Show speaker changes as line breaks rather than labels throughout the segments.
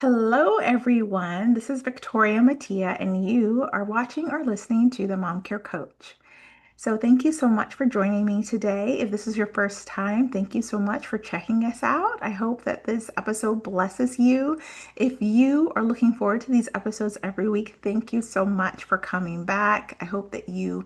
Hello, everyone. This is Victoria Mattia, and you are watching or listening to the Mom Care Coach. So, thank you so much for joining me today. If this is your first time, thank you so much for checking us out. I hope that this episode blesses you. If you are looking forward to these episodes every week, thank you so much for coming back. I hope that you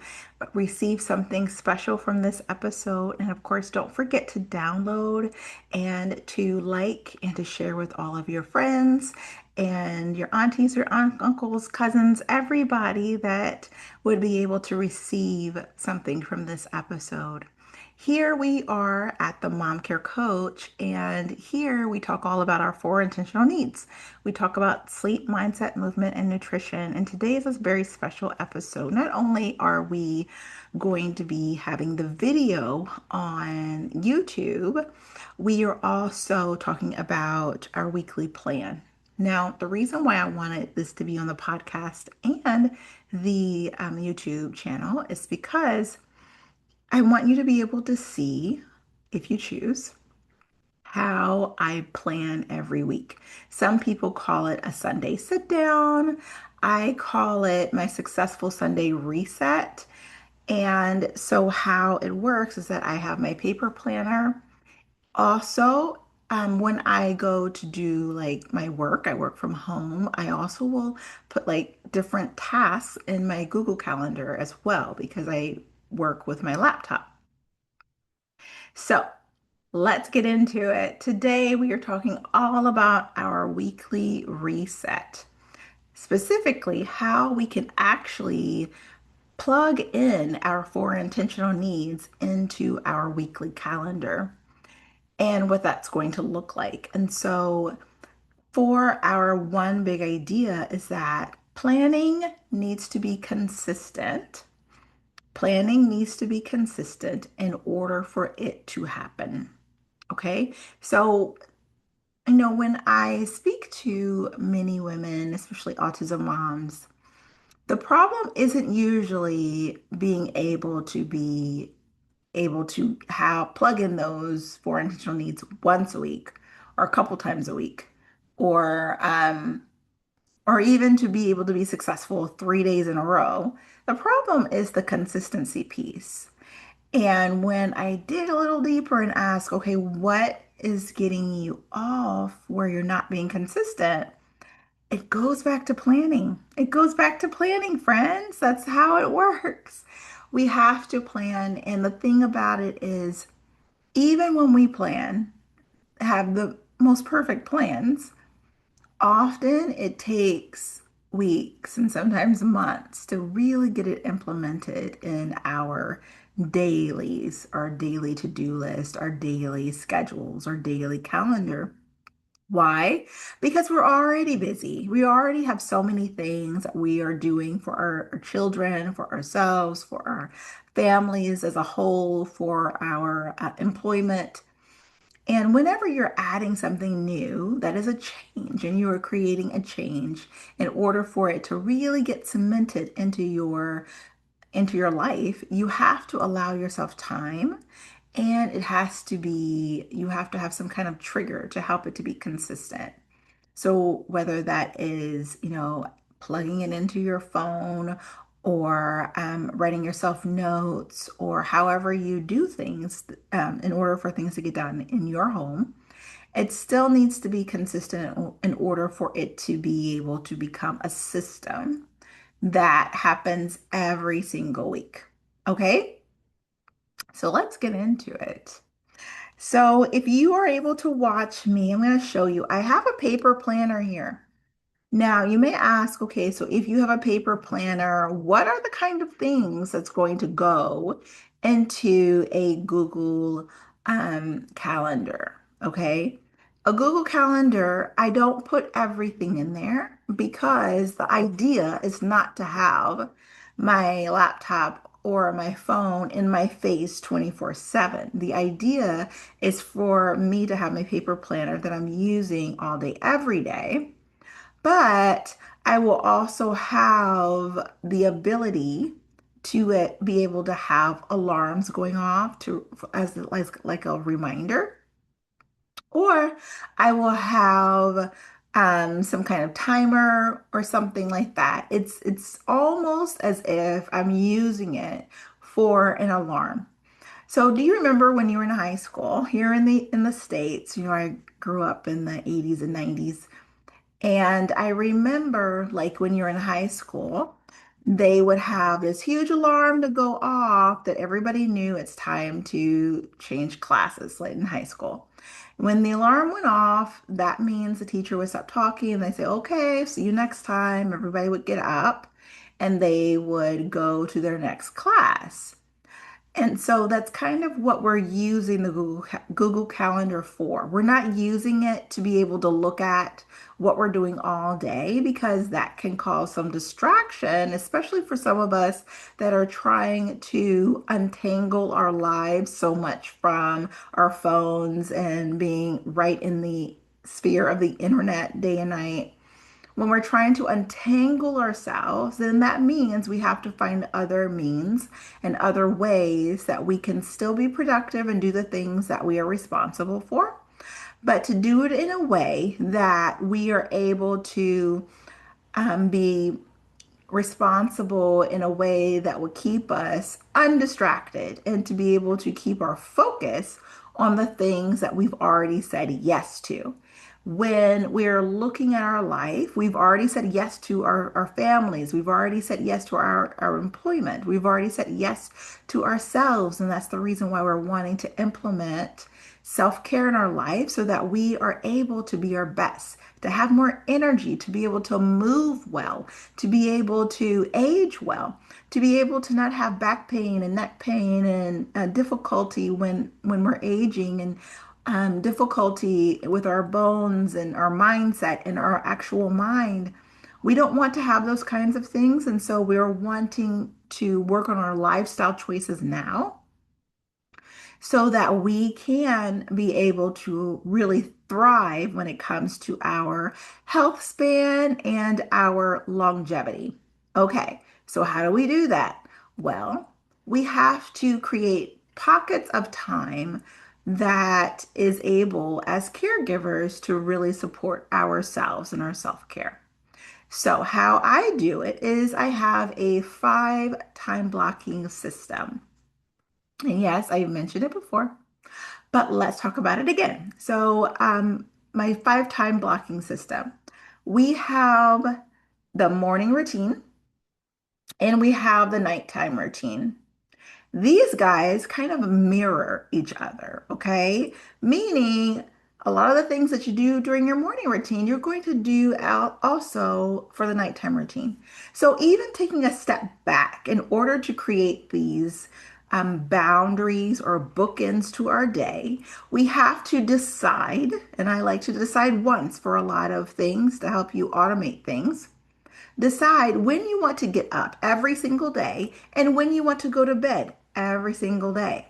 receive something special from this episode. And of course, don't forget to download and to like and to share with all of your friends and your aunties, your uncles, cousins, everybody that would be able to receive something from this episode. Here we are at the Mom Care Coach, and here we talk all about our four intentional needs. We talk about sleep, mindset, movement, and nutrition. And today is a very special episode. Not only are we going to be having the video on YouTube, we are also talking about our weekly plan. Now, the reason why I wanted this to be on the podcast and the YouTube channel is because I want you to be able to see, if you choose, how I plan every week. Some people call it a Sunday sit down. I call it my successful Sunday reset. And so, how it works is that I have my paper planner. Also, when I go to do like my work, I work from home. I also will put like different tasks in my Google Calendar as well because I work with my laptop. So let's get into it. Today, we are talking all about our weekly reset, specifically how we can actually plug in our four intentional needs into our weekly calendar and what that's going to look like. And so, for our one big idea is that planning needs to be consistent. Planning needs to be consistent in order for it to happen. Okay. So, when I speak to many women, especially autism moms, the problem isn't usually being able to have plug in those four intentional needs once a week or a couple times a week or or even to be able to be successful 3 days in a row. The problem is the consistency piece. And when I dig a little deeper and ask, okay, what is getting you off where you're not being consistent? It goes back to planning. It goes back to planning, friends. That's how it works. We have to plan. And the thing about it is, even when we plan, have the most perfect plans, often it takes weeks and sometimes months to really get it implemented in our dailies, our daily to-do list, our daily schedules, our daily calendar. Why? Because we're already busy. We already have so many things that we are doing for our children, for ourselves, for our families as a whole, for our employment. And whenever you're adding something new, that is a change, and you are creating a change in order for it to really get cemented into your life, you have to allow yourself time, and you have to have some kind of trigger to help it to be consistent. So whether that is, plugging it into your phone or writing yourself notes or however you do things in order for things to get done in your home, it still needs to be consistent in order for it to be able to become a system that happens every single week. Okay, so let's get into it. So if you are able to watch me, I'm going to show you. I have a paper planner here. Now, you may ask, okay, so if you have a paper planner, what are the kind of things that's going to go into a Google Calendar? Okay. A Google Calendar, I don't put everything in there because the idea is not to have my laptop or my phone in my face 24/7. The idea is for me to have my paper planner that I'm using all day, every day, but I will also have the ability to be able to have alarms going off to as like a reminder, or I will have some kind of timer or something like that. It's almost as if I'm using it for an alarm. So do you remember when you were in high school here in the States? I grew up in the 80s and 90s. And I remember, like, when you're in high school, they would have this huge alarm to go off that everybody knew it's time to change classes, like in high school. When the alarm went off, that means the teacher would stop talking and they say, okay, see you next time. Everybody would get up and they would go to their next class. And so that's kind of what we're using the Google Calendar for. We're not using it to be able to look at what we're doing all day because that can cause some distraction, especially for some of us that are trying to untangle our lives so much from our phones and being right in the sphere of the internet day and night. When we're trying to untangle ourselves, then that means we have to find other means and other ways that we can still be productive and do the things that we are responsible for, but to do it in a way that we are able to be responsible in a way that will keep us undistracted and to be able to keep our focus on the things that we've already said yes to. When we're looking at our life, we've already said yes to our families. We've already said yes to our employment. We've already said yes to ourselves. And that's the reason why we're wanting to implement self-care in our life so that we are able to be our best, to have more energy, to be able to move well, to be able to age well, to be able to not have back pain and neck pain and difficulty when we're aging and difficulty with our bones and our mindset and our actual mind. We don't want to have those kinds of things. And so we're wanting to work on our lifestyle choices now so that we can be able to really thrive when it comes to our health span and our longevity. Okay, so how do we do that? Well, we have to create pockets of time that is able, as caregivers, to really support ourselves and our self-care. So, how I do it is I have a 5 time blocking system. And yes, I mentioned it before, but let's talk about it again. So, my 5 time blocking system. We have the morning routine and we have the nighttime routine. These guys kind of mirror each other, okay? Meaning a lot of the things that you do during your morning routine, you're going to do out also for the nighttime routine. So even taking a step back in order to create these boundaries or bookends to our day, we have to decide, and I like to decide once for a lot of things to help you automate things. Decide when you want to get up every single day and when you want to go to bed every single day.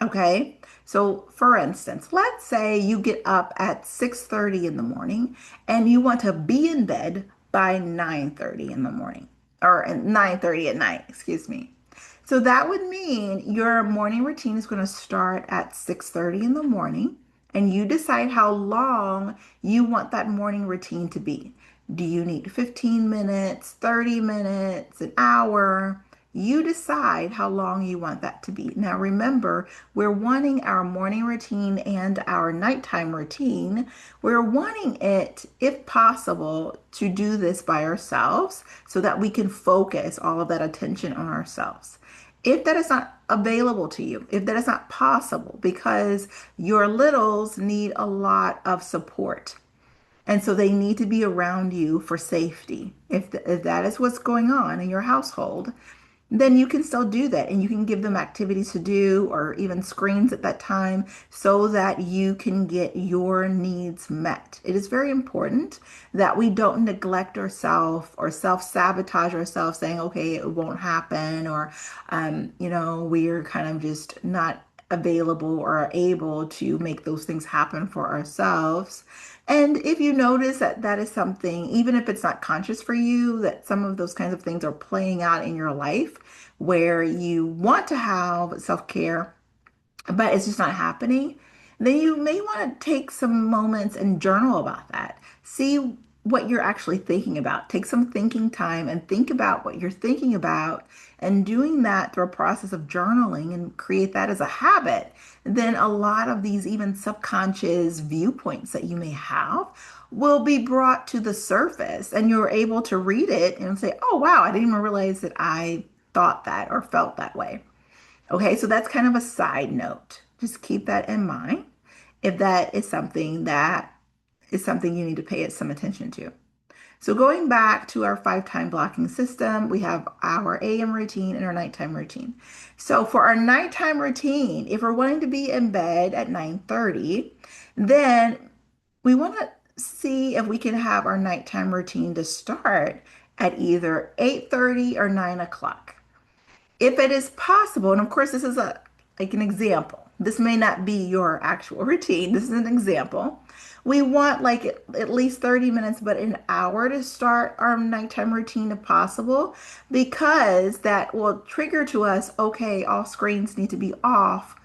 Okay? So, for instance, let's say you get up at 6:30 in the morning and you want to be in bed by 9:30 in the morning or 9:30 at night, excuse me. So that would mean your morning routine is going to start at 6:30 in the morning and you decide how long you want that morning routine to be. Do you need 15 minutes, 30 minutes, an hour? You decide how long you want that to be. Now, remember, we're wanting our morning routine and our nighttime routine. We're wanting it, if possible, to do this by ourselves so that we can focus all of that attention on ourselves. If that is not available to you, if that is not possible, because your littles need a lot of support. And so they need to be around you for safety. If that is what's going on in your household, then you can still do that and you can give them activities to do or even screens at that time so that you can get your needs met. It is very important that we don't neglect ourselves or self-sabotage ourselves saying, okay, it won't happen or, we're kind of just not available or able to make those things happen for ourselves. And if you notice that that is something, even if it's not conscious for you, that some of those kinds of things are playing out in your life where you want to have self-care, but it's just not happening, then you may want to take some moments and journal about that. See what you're actually thinking about. Take some thinking time and think about what you're thinking about, and doing that through a process of journaling and create that as a habit. Then a lot of these even subconscious viewpoints that you may have will be brought to the surface, and you're able to read it and say, oh, wow, I didn't even realize that I thought that or felt that way. Okay, so that's kind of a side note. Just keep that in mind if that is something you need to pay some attention to. So going back to our 5 time blocking system, we have our AM routine and our nighttime routine. So for our nighttime routine, if we're wanting to be in bed at 9:30, then we want to see if we can have our nighttime routine to start at either 8:30 or 9 o'clock. If it is possible, and of course this is a like an example. This may not be your actual routine. This is an example. We want like at least 30 minutes, but an hour to start our nighttime routine if possible, because that will trigger to us, okay, all screens need to be off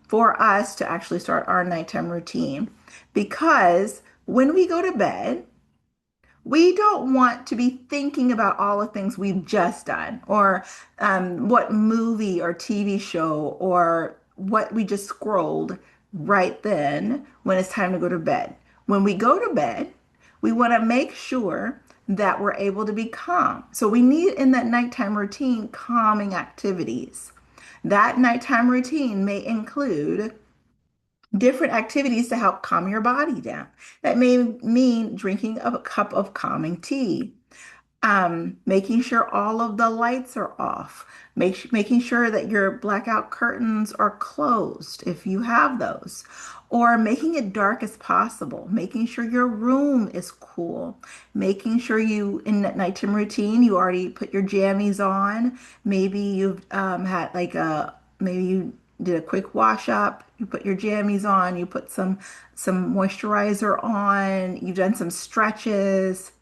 for us to actually start our nighttime routine. Because when we go to bed, we don't want to be thinking about all the things we've just done, or what movie or TV show or what we just scrolled right then when it's time to go to bed. When we go to bed, we want to make sure that we're able to be calm. So we need in that nighttime routine calming activities. That nighttime routine may include different activities to help calm your body down. That may mean drinking a cup of calming tea, making sure all of the lights are off, making sure that your blackout curtains are closed if you have those, or making it dark as possible, making sure your room is cool, making sure you, in that nighttime routine, you already put your jammies on. Maybe you've had like maybe you did a quick wash up, you put your jammies on, you put some moisturizer on, you've done some stretches,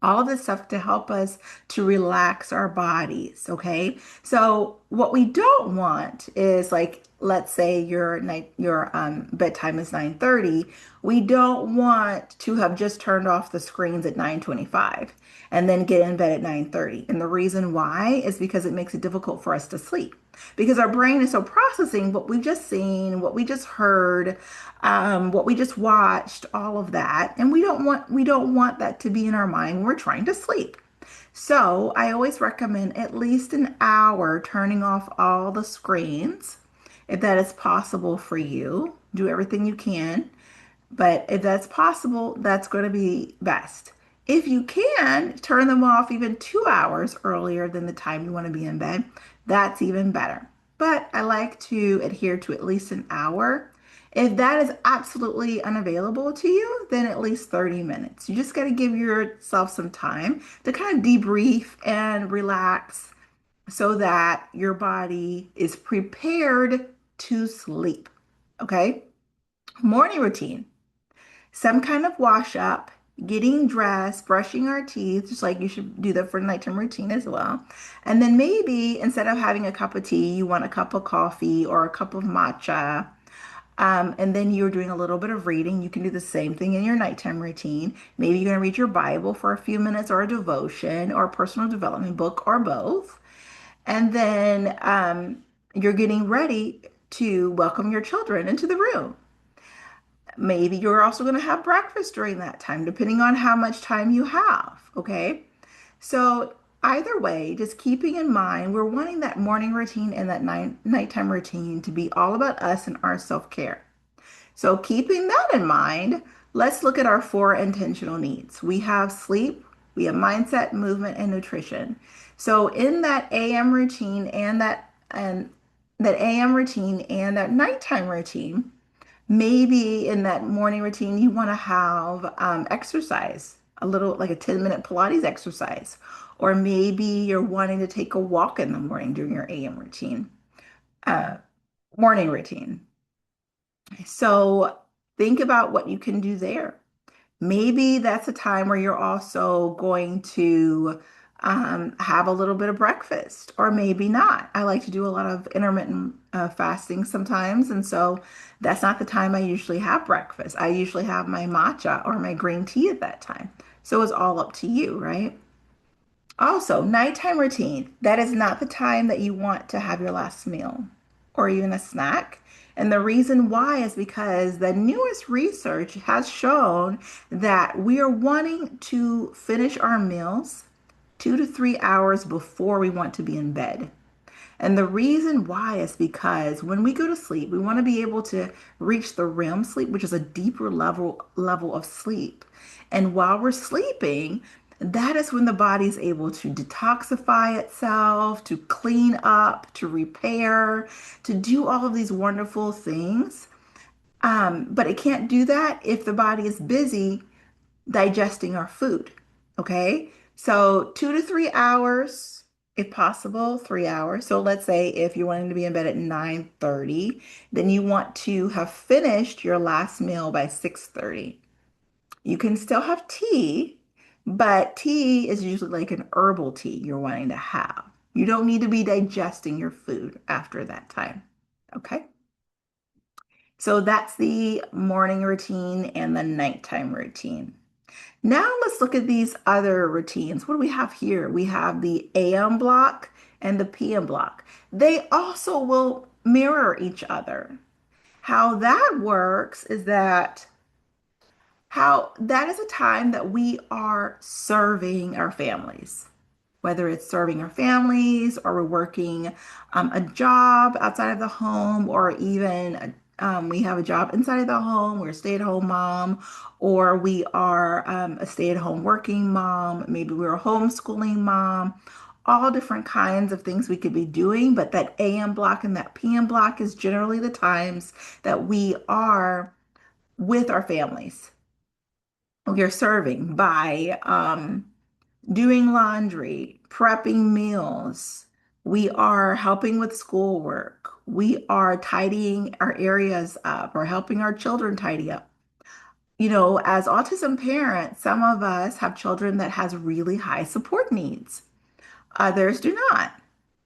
all of this stuff to help us to relax our bodies. Okay, so what we don't want is, like, let's say your bedtime is 9:30. We don't want to have just turned off the screens at 9:25 and then get in bed at 9:30. And the reason why is because it makes it difficult for us to sleep, because our brain is so processing what we've just seen, what we just heard, what we just watched, all of that. And we don't want that to be in our mind when we're trying to sleep. So I always recommend at least an hour turning off all the screens. If that is possible for you, do everything you can. But if that's possible, that's going to be best. If you can turn them off even 2 hours earlier than the time you want to be in bed, that's even better. But I like to adhere to at least an hour. If that is absolutely unavailable to you, then at least 30 minutes. You just got to give yourself some time to kind of debrief and relax so that your body is prepared to sleep. Okay? Morning routine, some kind of wash up, getting dressed, brushing our teeth, just like you should do that for nighttime routine as well. And then maybe instead of having a cup of tea, you want a cup of coffee or a cup of matcha. And then you're doing a little bit of reading. You can do the same thing in your nighttime routine. Maybe you're going to read your Bible for a few minutes, or a devotion, or a personal development book, or both. And then you're getting ready to welcome your children into the room. Maybe you're also going to have breakfast during that time, depending on how much time you have. Okay. So, either way, just keeping in mind, we're wanting that morning routine and that nighttime routine to be all about us and our self care. So, keeping that in mind, let's look at our 4 intentional needs. We have sleep, we have mindset, movement, and nutrition. So, in that AM routine and that nighttime routine, maybe in that morning routine, you want to have exercise, a little like a 10-minute Pilates exercise. Or maybe you're wanting to take a walk in the morning during your AM routine, uh, morning routine. So think about what you can do there. Maybe that's a time where you're also going to have a little bit of breakfast, or maybe not. I like to do a lot of intermittent fasting sometimes, and so that's not the time I usually have breakfast. I usually have my matcha or my green tea at that time. So it's all up to you, right? Also, nighttime routine. That is not the time that you want to have your last meal or even a snack. And the reason why is because the newest research has shown that we are wanting to finish our meals 2 to 3 hours before we want to be in bed. And the reason why is because when we go to sleep, we want to be able to reach the REM sleep, which is a deeper level of sleep. And while we're sleeping, that is when the body is able to detoxify itself, to clean up, to repair, to do all of these wonderful things. But it can't do that if the body is busy digesting our food. Okay. So 2 to 3 hours, if possible, 3 hours. So let's say if you're wanting to be in bed at 9:30, then you want to have finished your last meal by 6:30. You can still have tea, but tea is usually like an herbal tea you're wanting to have. You don't need to be digesting your food after that time. Okay. So that's the morning routine and the nighttime routine. Now let's look at these other routines. What do we have here? We have the AM block and the PM block. They also will mirror each other. How that works is that how that is a time that we are serving our families, whether it's serving our families or we're working a job outside of the home, or even we have a job inside of the home. We're a stay-at-home mom, or we are a stay-at-home working mom. Maybe we're a homeschooling mom. All different kinds of things we could be doing, but that AM block and that PM block is generally the times that we are with our families. We are serving by doing laundry, prepping meals. We are helping with schoolwork. We are tidying our areas up or helping our children tidy up. You know, as autism parents, some of us have children that has really high support needs. Others do not.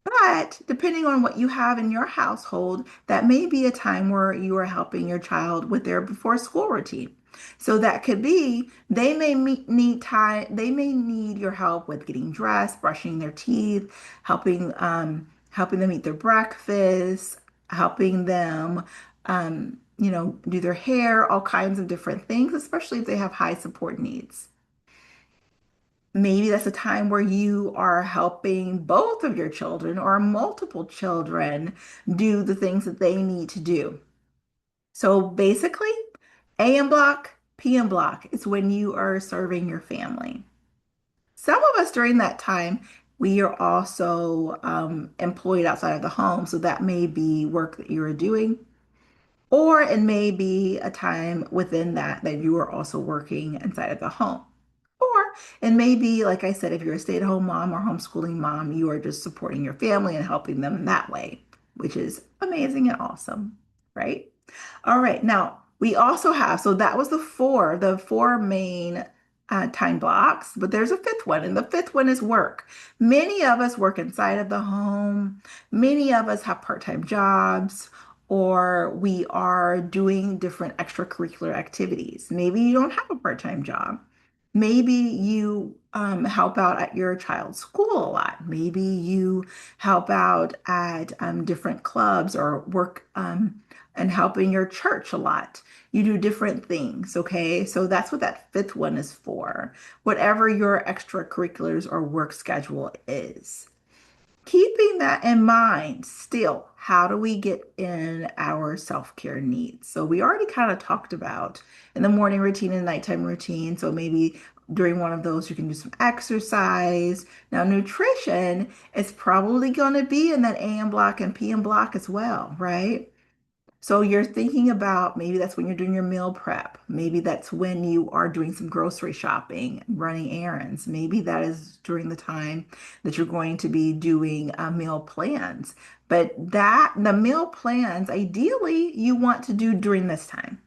But depending on what you have in your household, that may be a time where you are helping your child with their before school routine. So that could be need time, they may need your help with getting dressed, brushing their teeth, helping them eat their breakfast, helping them do their hair, all kinds of different things, especially if they have high support needs. Maybe that's a time where you are helping both of your children or multiple children do the things that they need to do. So basically, AM block, PM block is when you are serving your family. Some of us during that time, we are also employed outside of the home. So that may be work that you are doing, or it may be a time within that you are also working inside of the home. Or it may be, like I said, if you're a stay-at-home mom or homeschooling mom, you are just supporting your family and helping them in that way, which is amazing and awesome, right? All right, now we also have, so that was the four main time blocks, but there's a fifth one, and the fifth one is work. Many of us work inside of the home. Many of us have part-time jobs, or we are doing different extracurricular activities. Maybe you don't have a part-time job. Maybe you help out at your child's school a lot. Maybe you help out at different clubs or work and help in your church a lot. You do different things, okay? So that's what that fifth one is for, whatever your extracurriculars or work schedule is. Keeping that in mind, still, how do we get in our self-care needs? So we already kind of talked about in the morning routine and nighttime routine. So maybe during one of those, you can do some exercise. Now, nutrition is probably going to be in that AM block and PM block as well, right? So you're thinking about maybe that's when you're doing your meal prep. Maybe that's when you are doing some grocery shopping, running errands. Maybe that is during the time that you're going to be doing meal plans. But the meal plans, ideally, you want to do during this time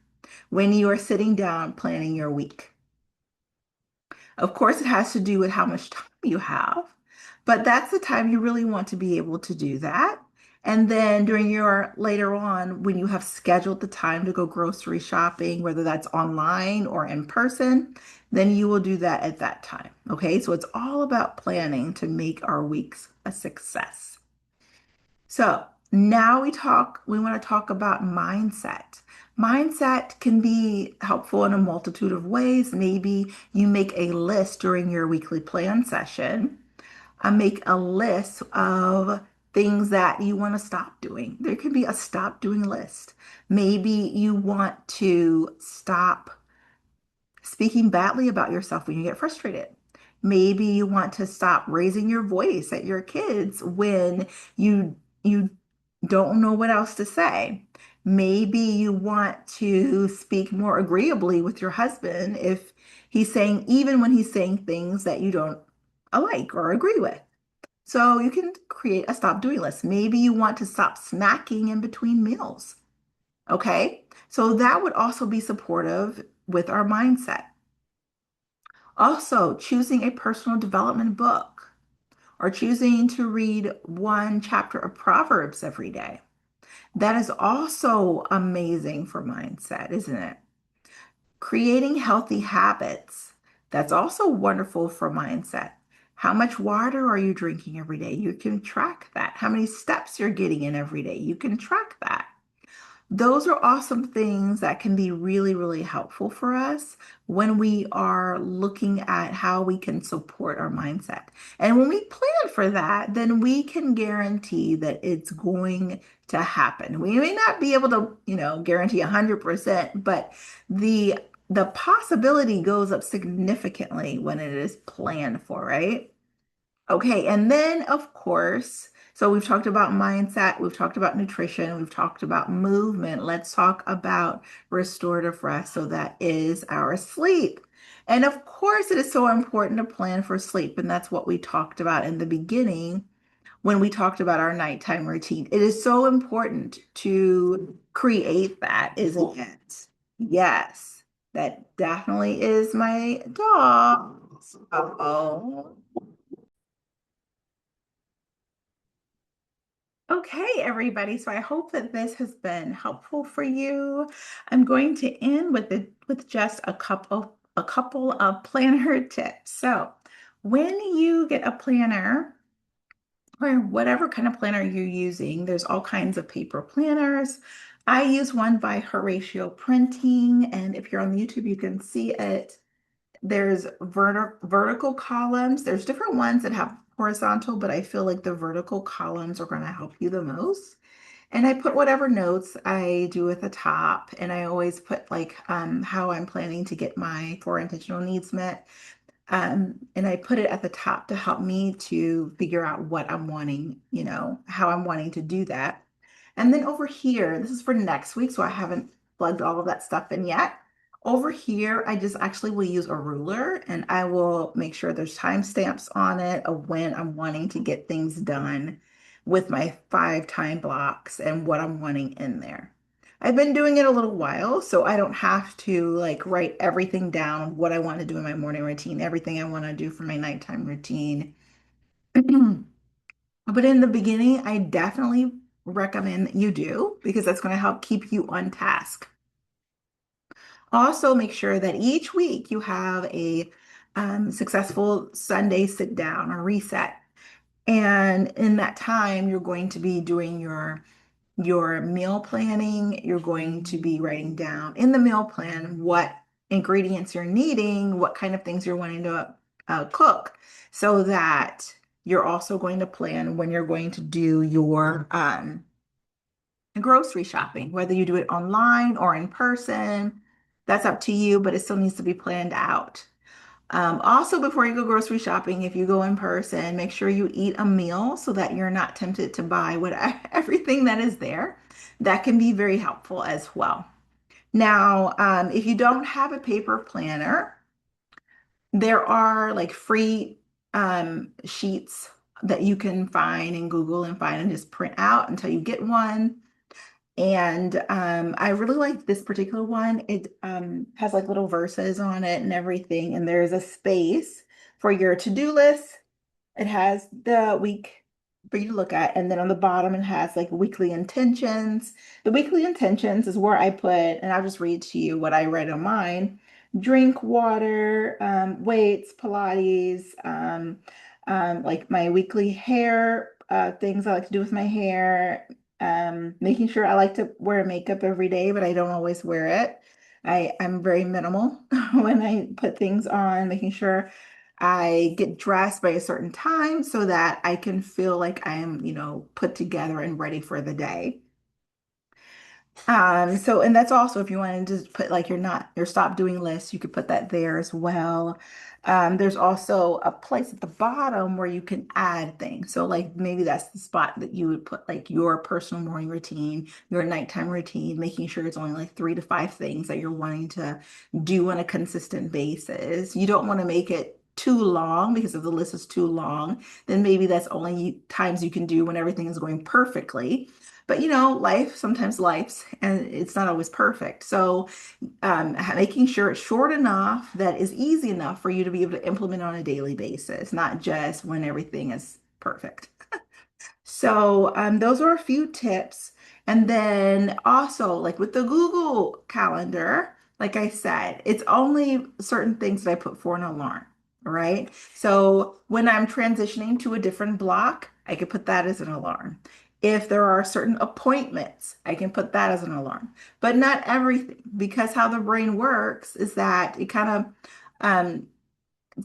when you are sitting down planning your week. Of course, it has to do with how much time you have. But that's the time you really want to be able to do that. And then during your later on, when you have scheduled the time to go grocery shopping, whether that's online or in person, then you will do that at that time. Okay. So it's all about planning to make our weeks a success. So now we want to talk about mindset. Mindset can be helpful in a multitude of ways. Maybe you make a list during your weekly plan session. Make a list of things that you want to stop doing. There can be a stop doing list. Maybe you want to stop speaking badly about yourself when you get frustrated. Maybe you want to stop raising your voice at your kids when you don't know what else to say. Maybe you want to speak more agreeably with your husband if he's saying, even when he's saying things that you don't like or agree with. So you can create a stop doing list. Maybe you want to stop snacking in between meals. Okay. So that would also be supportive with our mindset. Also, choosing a personal development book or choosing to read one chapter of Proverbs every day. That is also amazing for mindset, isn't it? Creating healthy habits. That's also wonderful for mindset. How much water are you drinking every day? You can track that. How many steps you're getting in every day? You can track that. Those are awesome things that can be really, really helpful for us when we are looking at how we can support our mindset. And when we plan for that, then we can guarantee that it's going to happen. We may not be able to, guarantee 100%, but the the possibility goes up significantly when it is planned for, right? Okay, and then of course, so we've talked about mindset, we've talked about nutrition, we've talked about movement. Let's talk about restorative rest. So that is our sleep. And of course, it is so important to plan for sleep. And that's what we talked about in the beginning when we talked about our nighttime routine. It is so important to create that, isn't it? Yes, that definitely is my dog. Oh. Okay, everybody. So I hope that this has been helpful for you. I'm going to end with just a couple of planner tips. So when you get a planner or whatever kind of planner you're using, there's all kinds of paper planners. I use one by Horatio Printing, and if you're on YouTube, you can see it. There's vertical columns. There's different ones that have horizontal, but I feel like the vertical columns are going to help you the most. And I put whatever notes I do at the top, and I always put like how I'm planning to get my four intentional needs met. And I put it at the top to help me to figure out what I'm wanting, how I'm wanting to do that. And then over here, this is for next week, so I haven't plugged all of that stuff in yet. Over here, I just actually will use a ruler and I will make sure there's timestamps on it of when I'm wanting to get things done with my 5 time blocks and what I'm wanting in there. I've been doing it a little while, so I don't have to like write everything down, what I want to do in my morning routine, everything I want to do for my nighttime routine. But in the beginning, I definitely recommend that you do because that's going to help keep you on task. Also, make sure that each week you have a successful Sunday sit down or reset. And in that time, you're going to be doing your meal planning. You're going to be writing down in the meal plan what ingredients you're needing, what kind of things you're wanting to cook, so that you're also going to plan when you're going to do your grocery shopping, whether you do it online or in person. That's up to you, but it still needs to be planned out. Also, before you go grocery shopping, if you go in person, make sure you eat a meal so that you're not tempted to buy everything that is there. That can be very helpful as well. Now, if you don't have a paper planner, there are like free sheets that you can find in Google and find and just print out until you get one. And I really like this particular one. It has like little verses on it and everything. And there's a space for your to-do list It has the week for you to look at, and then on the bottom it has like weekly intentions. The weekly intentions is where I put, and I'll just read to you what I read on mine. Drink water, weights, Pilates, like my weekly hair, things I like to do with my hair, making sure I like to wear makeup every day, but I don't always wear it. I'm very minimal when I put things on, making sure I get dressed by a certain time so that I can feel like I am, put together and ready for the day. And that's also if you want to just put like your stop doing list, you could put that there as well. There's also a place at the bottom where you can add things. So like maybe that's the spot that you would put like your personal morning routine, your nighttime routine, making sure it's only like 3 to 5 things that you're wanting to do on a consistent basis. You don't want to make it too long because if the list is too long, then maybe that's only times you can do when everything is going perfectly. But life sometimes life's and it's not always perfect. So making sure it's short enough that is easy enough for you to be able to implement on a daily basis, not just when everything is perfect. So those are a few tips. And then also, like with the Google Calendar, like I said, it's only certain things that I put for an alarm, right? So when I'm transitioning to a different block, I can put that as an alarm. If there are certain appointments, I can put that as an alarm, but not everything, because how the brain works is that it kind of um,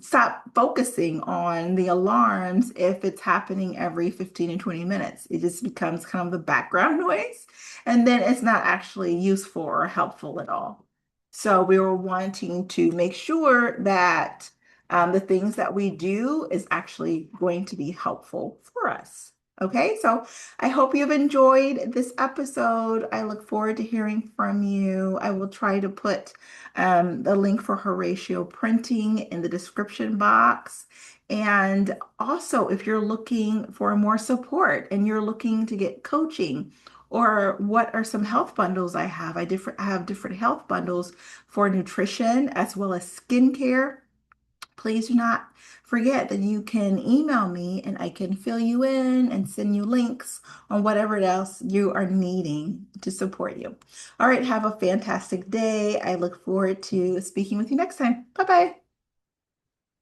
stop focusing on the alarms if it's happening every 15 and 20 minutes. It just becomes kind of the background noise, and then it's not actually useful or helpful at all. So we were wanting to make sure that the things that we do is actually going to be helpful for us. Okay, so I hope you've enjoyed this episode. I look forward to hearing from you. I will try to put the link for Horatio Printing in the description box. And also, if you're looking for more support and you're looking to get coaching, or what are some health bundles I have different health bundles for nutrition as well as skincare. Please do not forget that you can email me and I can fill you in and send you links on whatever else you are needing to support you. All right, have a fantastic day. I look forward to speaking with you next time. Bye bye.